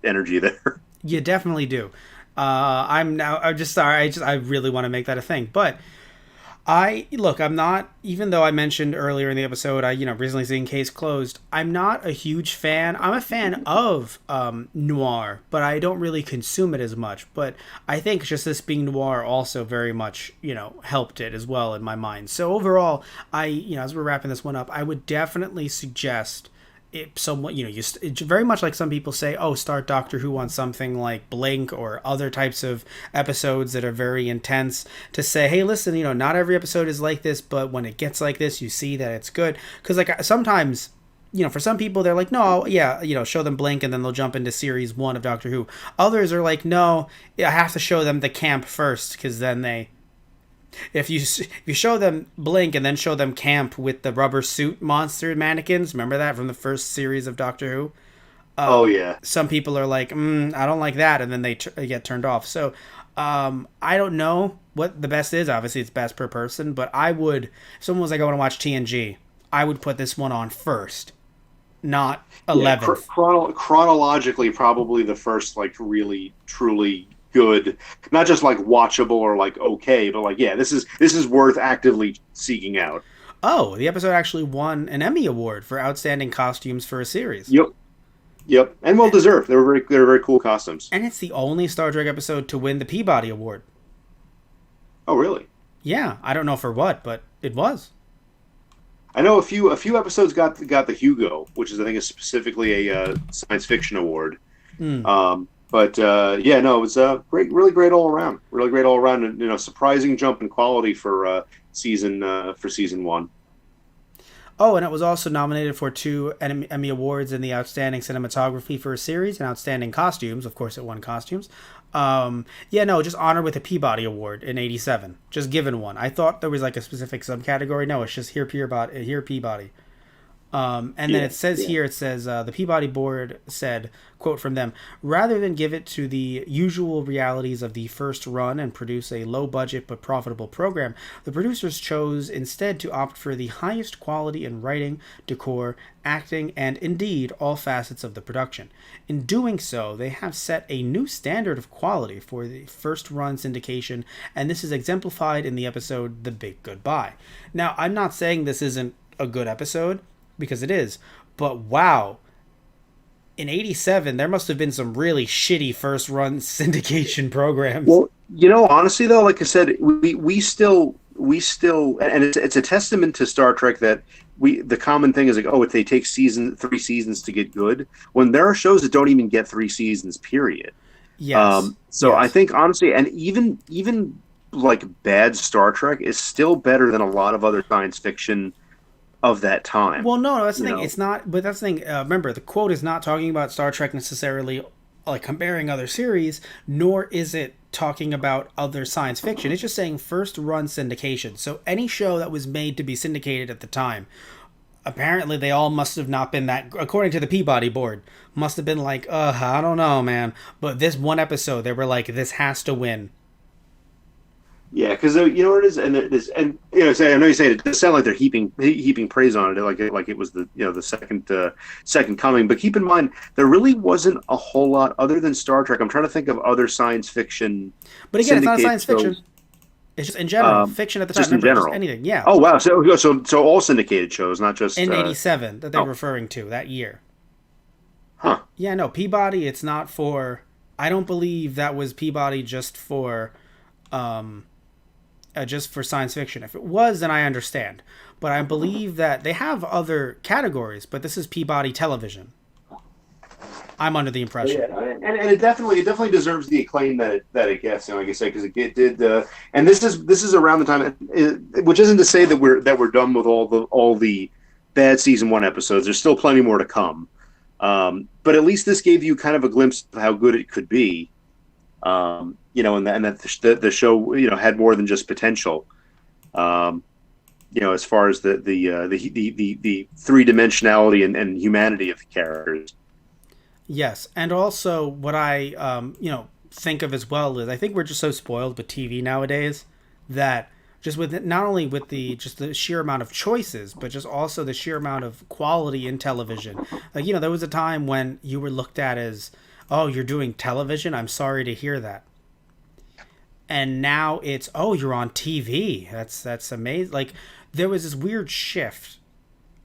energy there. You definitely do. I'm just sorry. I really want to make that a thing, but I'm not, even though I mentioned earlier in the episode, I recently seen Case Closed, I'm not a huge fan. I'm a fan of noir, but I don't really consume it as much. But I think just this being noir also very much, helped it as well in my mind. So overall, as we're wrapping this one up, I would definitely suggest somewhat, it's very much like some people say, oh, start Doctor Who on something like Blink or other types of episodes that are very intense, to say, hey, listen, not every episode is like this, but when it gets like this, you see that it's good. Because like sometimes, for some people, they're like, no, yeah, show them Blink and then they'll jump into series 1 of Doctor Who. Others are like, no, I have to show them the camp first, because then if you show them Blink and then show them camp with the rubber suit monster mannequins, remember that from the first series of Doctor Who? Oh yeah. Some people are like, I don't like that, and then they get turned off. So I don't know what the best is. Obviously, it's best per person, but if someone was like, I want to watch TNG, I would put this one on first, not 11th. Chronologically, probably the first, like, really truly good, not just like watchable or like okay, but like, yeah, this is worth actively seeking out. Oh, the episode actually won an Emmy Award for outstanding costumes for a series. Yep, and well deserved. They were very cool costumes. And it's the only Star Trek episode to win the Peabody Award. Oh, really? Yeah, I don't know for what, but it was. I know a few episodes got the Hugo, which is, I think, is specifically a science fiction award. But yeah, no, it was really great all around. Really great all around, and surprising jump in quality for season 1. Oh, and it was also nominated for 2 Emmy Awards in the Outstanding Cinematography for a Series and Outstanding Costumes. Of course, it won costumes. Just honored with a Peabody Award in '87. Just given one. I thought there was like a specific subcategory. No, it's just here Peabody. Then it says here, the Peabody Board said, quote from them, rather than give it to the usual realities of the first run and produce a low-budget but profitable program, the producers chose instead to opt for the highest quality in writing, decor, acting, and indeed all facets of the production. In doing so, they have set a new standard of quality for the first-run syndication, and this is exemplified in the episode The Big Goodbye. Now, I'm not saying this isn't a good episode, because it is, but wow, in '87 there must have been some really shitty first run syndication programs. Well, honestly though, like I said, we still, and it's a testament to Star Trek that the common thing is like, oh, if they take 3 seasons to get good, when there are shows that don't even get 3 seasons, period. Yes. Yes. I think honestly, and even like bad Star Trek is still better than a lot of other science fiction of that time. Well, no, that's the thing. It's not, but that's the thing. Remember, the quote is not talking about Star Trek necessarily, like comparing other series, nor is it talking about other science fiction. It's just saying first run syndication. So any show that was made to be syndicated at the time, apparently they all must have not been that, according to the Peabody Board, must have been like, I don't know, man. But this one episode, they were like, this has to win. Yeah, because what it is, and it is, and I know you say it does sound like they're heaping praise on it, like it was the second coming. But keep in mind, there really wasn't a whole lot other than Star Trek. I'm trying to think of other science fiction. But again, it's not science fiction. It's just in general fiction at the time. Just in general, just anything. Yeah. Oh wow! So all syndicated shows, not just in '87 that they're referring to that year. Huh? Yeah, no, Peabody. It's not for. I don't believe that was Peabody just for science fiction. If it was, then I understand. But I believe that they have other categories, but this is Peabody Television. I'm under the impression. Yeah, and it definitely deserves the acclaim that it gets. Like I say, because it did. And this is around the time, which isn't to say that we're done with all the bad season 1 episodes. There's still plenty more to come. But at least this gave you kind of a glimpse of how good it could be. And that the show, had more than just potential. As far as the 3-dimensionality and humanity of the characters. Yes, and also what I think of as well is I think we're just so spoiled with TV nowadays that just with not only with the sheer amount of choices, but just also the sheer amount of quality in television. Like there was a time when you were looked at as, oh, you're doing television? I'm sorry to hear that. And now it's, oh, you're on TV. That's amazing. Like there was this weird shift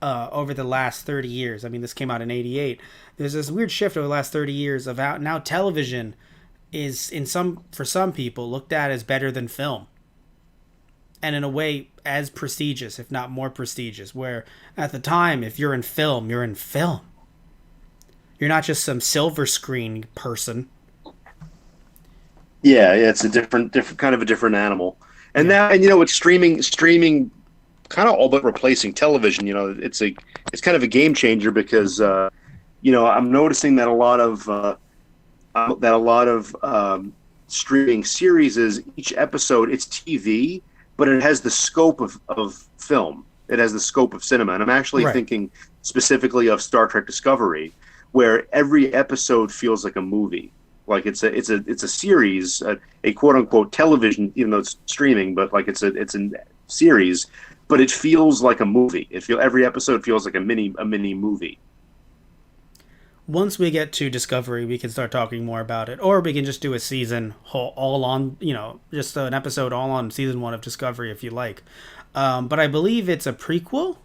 over the last 30 years. I mean, this came out in '88. There's this weird shift over the last 30 years of how now television is for some people looked at as better than film. And in a way as prestigious, if not more prestigious, where at the time, if you're in film, you're in film. You're not just some silver screen person. Yeah, it's a different kind of a different animal. And Yeah. now, and with streaming kind of all but replacing television. It's kind of a game changer because I'm noticing that a lot of streaming series is each episode it's TV, but it has the scope of film. It has the scope of cinema, and I'm actually Right. thinking specifically of Star Trek Discovery, where every episode feels like a movie. Like it's a series, a quote unquote television, even though it's streaming, but like it's a series, but it feels like a movie. Every episode feels like a mini movie. Once we get to Discovery, we can start talking more about it, or we can just do a season all on, just an episode all on season 1 of Discovery if you like. But I believe it's a prequel.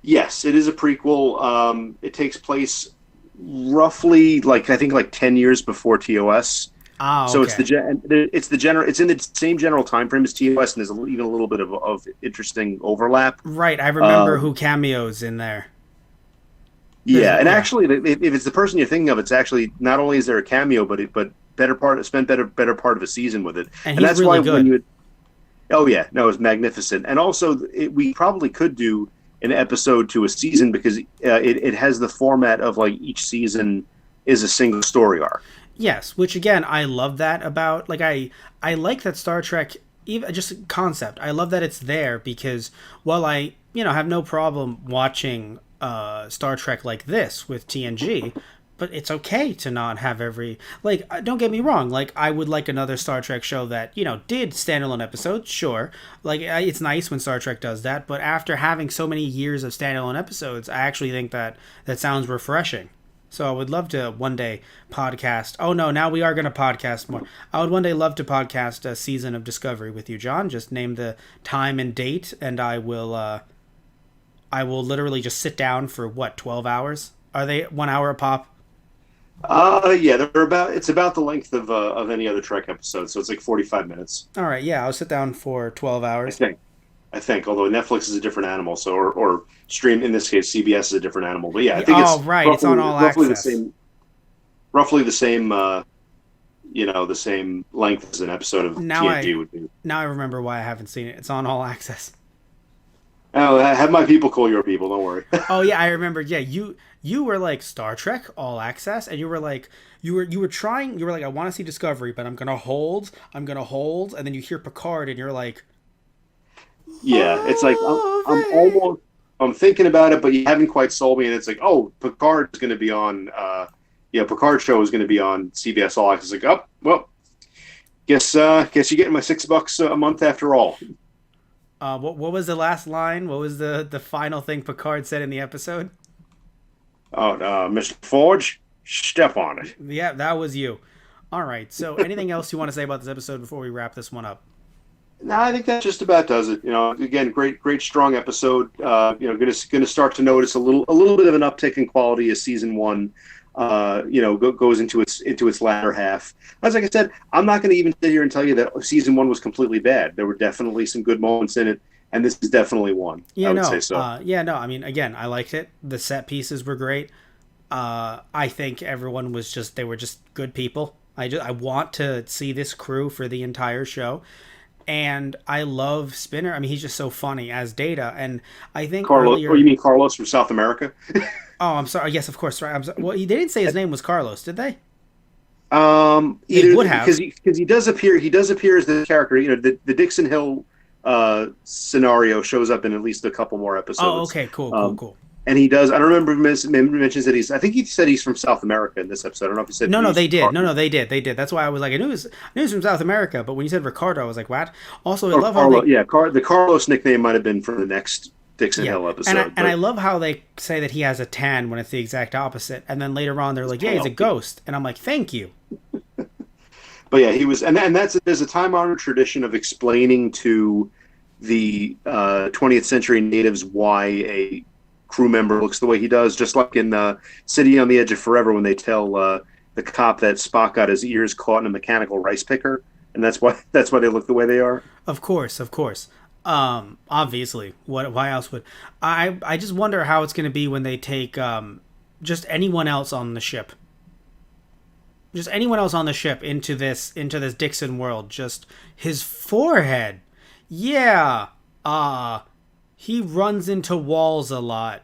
Yes, it is a prequel. It takes place roughly I think 10 years before TOS. Ah, okay. So it's in the same general time frame as TOS, and there's even a little bit of interesting overlap. Right, I remember who cameos in there. Yeah, and Yeah. actually, if it's the person you're thinking of, it's actually not only is there a cameo, but better part of a season with it, And he's that's really why good. when you. Oh yeah, no, it's magnificent, and also we probably could do an episode to a season because it has the format of each season is a single story arc. Yes, which again, I love that about I like that Star Trek, even just concept. I love that it's there because while I have no problem watching Star Trek like this with TNG, but it's okay to not have every don't get me wrong, I would like another Star Trek show that did standalone episodes, sure, it's nice when Star Trek does that, but after having so many years of standalone episodes, I actually think that sounds refreshing. So I would love to one day podcast. Oh no, now we are going to podcast more. I would one day love to podcast a season of Discovery with you, John. Just name the time and date, and I will literally just sit down for 12 hours? Are they 1 hour a pop? Yeah, it's about the length of any other Trek episode, so it's 45 minutes. All right, yeah, I'll sit down for 12 hours. I think, although Netflix is a different animal, so or stream in this case CBS is a different animal, but yeah, I think it's right, it's on All roughly Access. roughly the same, the same length as an episode of TNG would be. Now I remember why I haven't seen it. It's on All Access. Oh, have my people call your people. Don't worry. Oh yeah, I remember. Yeah, you were like Star Trek All Access, and you were like you were trying. You were like, I want to see Discovery, but I'm gonna hold, and then you hear Picard, and you're like, yeah, it's I'm thinking about it, but you haven't quite sold me, and it's Picard is going to be on. Picard show is going to be on CBS All Access. Guess you're getting my $6 a month after all. What was the last line? What was the final thing Picard said in the episode? Oh, Mr. Forge, step on it. Yeah, that was you. All right. So, anything else you want to say about this episode before we wrap this one up? No, I think that just about does it. Again, great, strong episode. Going to start to notice a little bit of an uptick in quality as season 1. Goes into its latter half. As like I said, I'm not going to even sit here and tell you that season 1 was completely bad. There were definitely some good moments in it, and this is definitely one. Yeah, I would say so. I mean, again, I liked it. The set pieces were great. I think everyone they were just good people. I want to see this crew for the entire show. And I love Spinner. I mean, he's just so funny as Data. And I think Carlos. earlier... Oh, you mean Carlos from South America? Oh, I'm sorry. Yes, of course. Right. Well, they didn't say his name was Carlos, did they? They would have, because he does appear. He does appear as the character. The Dixon Hill scenario shows up in at least a couple more episodes. Oh, okay, cool. And he does. I don't remember if he mentions that I think he said he's from South America in this episode. I don't know if he said. No, they did. No, they did. They did. That's why I was like, I knew he was from South America. But when you said Ricardo, I was like, what? Also, I love how the Carlos nickname might have been from the next Dixon Hill episode. And I love how they say that he has a tan when it's the exact opposite. And then later on, they're like, yeah, he's a ghost. And I'm like, thank you. But yeah, he was, and there's a time-honored tradition of explaining to the 20th century natives why a crew member looks the way he does, just like in City on the Edge of Forever when they tell the cop that Spock got his ears caught in a mechanical rice picker, and that's why they look the way they are. Of course. Obviously, why else would I just wonder how it's going to be when they take just anyone else on the ship. Just anyone else on the ship into this Dixon world. Just his forehead. Yeah. He runs into walls a lot.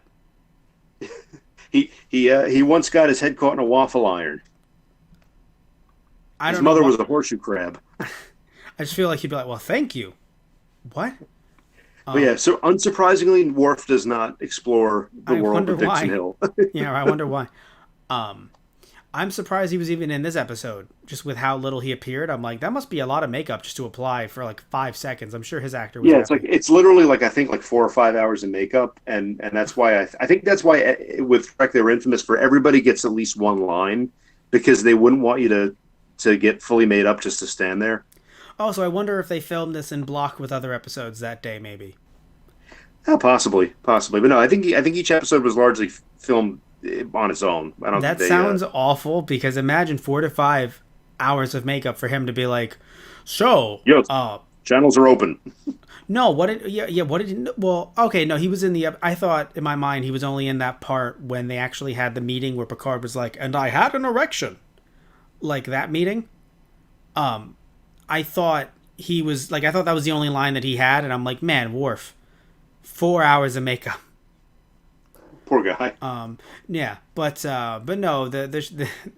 He once got his head caught in a waffle iron. His mother was a horseshoe crab. I just feel like he'd be like, well, thank you. What? But yeah, so unsurprisingly, Worf does not explore the world of Dixon Hill. Yeah, I wonder why. I'm surprised he was even in this episode, just with how little he appeared. I'm like, that must be a lot of makeup just to apply for like 5 seconds. I'm sure his actor was happy. It's literally like I think like 4 or 5 hours of makeup, and that's why I think that's why with Trek they were infamous for everybody gets at least one line because they wouldn't want you to get fully made up just to stand there. Oh, so I wonder if they filmed this in block with other episodes that day, maybe. Oh, possibly, but no, I think each episode was largely filmed on its own. I don't. That sounds awful because imagine 4 to 5 hours of makeup for him to be like, so, channels are open. No, well, okay, no, he was in I thought in my mind he was only in that part when they actually had the meeting where Picard was like, and I had an erection. Like that meeting. I thought that was the only line that he had, and I'm like, man, Worf, 4 hours of makeup. Poor guy. Yeah, but no,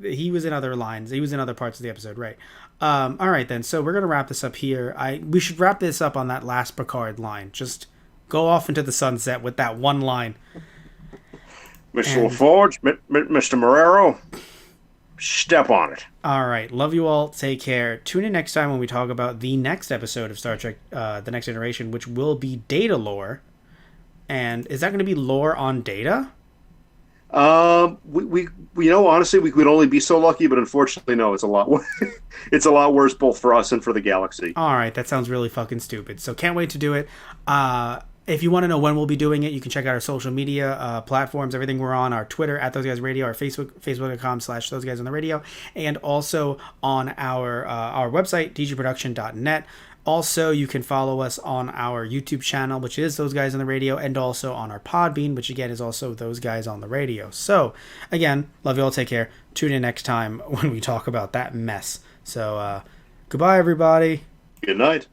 he was in other lines. He was in other parts of the episode, right? All right then. So we're gonna wrap this up here. We should wrap this up on that last Picard line. Just go off into the sunset with that one line. Mr. LaForge, Mr. Marrero, step on it. All right. Love you all. Take care. Tune in next time when we talk about the next episode of Star Trek: The Next Generation, which will be Data lore. And is that going to be lore on Data? We honestly we could only be so lucky, but unfortunately, no. It's a lot. It's a lot worse both for us and for the galaxy. All right, that sounds really fucking stupid. So can't wait to do it. If you want to know when we'll be doing it, you can check out our social media platforms. Everything we're on: our Twitter at Those Guys Radio, our Facebook.com/Those Guys on the Radio, and also on our website dgproduction.net. Also, you can follow us on our YouTube channel, which is Those Guys on the Radio, and also on our Podbean, which again is also Those Guys on the Radio. So, again, love you all. Take care. Tune in next time when we talk about that mess. So, goodbye, everybody. Good night.